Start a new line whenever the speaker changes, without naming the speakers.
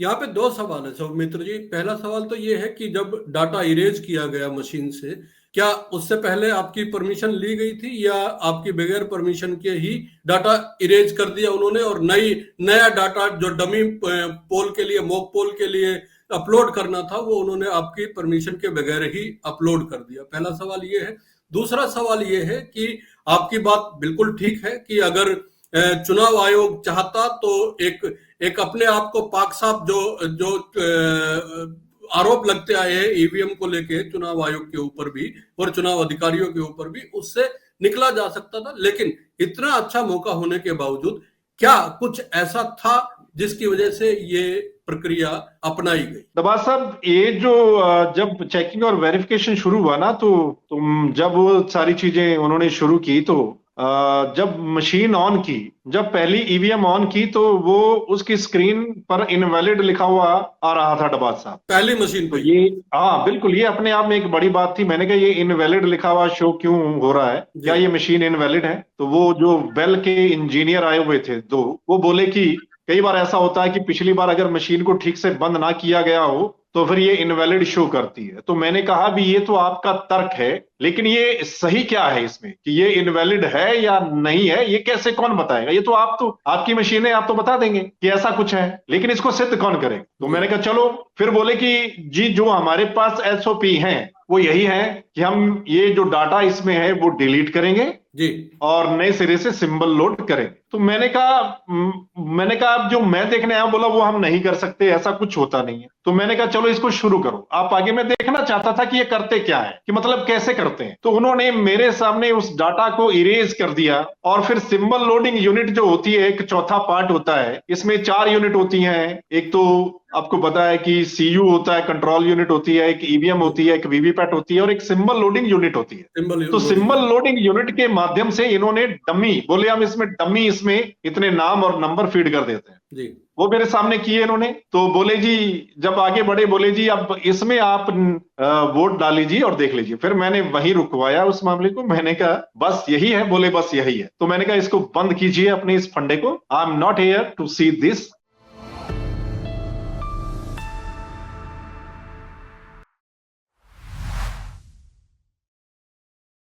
यहाँ पे दो सवाल है सौमित्र जी। पहला सवाल तो ये है कि जब डाटा इरेज किया गया मशीन से, क्या उससे पहले आपकी परमिशन ली गई थी, या आपकी बगैर परमिशन के ही डाटा इरेज कर दिया उन्होंने, और नया डाटा जो डमी पोल के लिए, मॉक पोल के लिए अपलोड करना था, वो उन्होंने आपकी परमिशन के बगैर ही अपलोड कर दिया? पहला सवाल ये है। दूसरा सवाल ये है कि आपकी बात बिल्कुल ठीक है कि अगर चुनाव आयोग चाहता तो एक एक अपने आप को पाक साफ जो जो आरोप लगते आए हैं ईवीएम को लेके चुनाव आयोग के ऊपर भी और चुनाव अधिकारियों के ऊपर भी, उससे निकला जा सकता था। लेकिन इतना अच्छा मौका होने के बावजूद क्या कुछ ऐसा था जिसकी वजह से ये प्रक्रिया अपनाई गई?
दरबार साहब, ये जो जब चेकिंग और वेरिफिकेशन शुरू हुआ ना, तो तुम जब वो सारी चीजें उन्होंने शुरू की, तो जब मशीन ऑन की, जब पहली ईवीएम ऑन की, तो वो उसकी स्क्रीन पर इनवैलिड लिखा हुआ आ रहा था दरबार साहब।
पहली मशीन
तो
पे?
ये, हाँ बिल्कुल, ये अपने आप में एक बड़ी बात थी। मैंने कहा ये इनवैलिड लिखा हुआ शो क्यों हो रहा है,
जी
क्या ये मशीन इनवैलिड है? तो वो जो बेल के इंजीनियर आए हुए थे दो, वो बोले कि कई बार ऐसा होता है कि पिछली बार अगर मशीन को ठीक से बंद ना किया गया हो तो फिर ये इनवैलिड शो करती है। तो मैंने कहा भी ये तो आपका तर्क है, लेकिन ये सही क्या है इसमें कि ये इनवैलिड है या नहीं है, ये कैसे कौन बताएगा? ये तो आप, तो आपकी मशीन है, आप तो बता देंगे कि ऐसा कुछ है, लेकिन इसको सिद्ध कौन करेगा? तो
जी
मैंने कहा चलो, फिर बोले कि जी जो हमारे पास एसओपी है वो यही है कि हम ये जो डाटा इसमें है वो डिलीट करेंगे
जी
और नए सिरे से सिंबल लोड करेंगे। तो मैंने कहा अब जो मैं देखने आया, बोला वो हम नहीं कर सकते, ऐसा कुछ होता नहीं है। तो मैंने कहा चलो इसको शुरू करो आप आगे। मैं देखना चाहता था कि ये करते क्या है, कि मतलब कैसे करते हैं। तो उन्होंने मेरे सामने उस डाटा को इरेज कर दिया, और फिर सिंबल लोडिंग यूनिट जो होती है, एक चौथा पार्ट होता है, इसमें 4 यूनिट होती हैं। एक तो आपको पता है कि सीयू होता है, कंट्रोल यूनिट होती है, एक ईवीएम
जी।
होती है, एक वीवीपैट होती है, और एक सिंबल लोडिंग यूनिट होती है।
सिंबल
तो
लोडिंग
सिंबल लोडिंग यूनिट के माध्यम से इन्होंने डमी, बोले हम इसमें डमी, इसमें इतने नाम और नंबर फीड कर देते हैं।
जी
वो मेरे सामने किए इन्होंने। तो बोले जी, जब आगे बढ़े, बोले जी अब इसमें आप वोट डाल लीजिए और देख लीजिए। फिर मैंने वहीं रुकवाया उस मामले को। मैंने कहा बस यही है? बोले बस यही है। तो मैंने कहा इसको बंद कीजिए अपने इस फंडे को, I am not here to see this.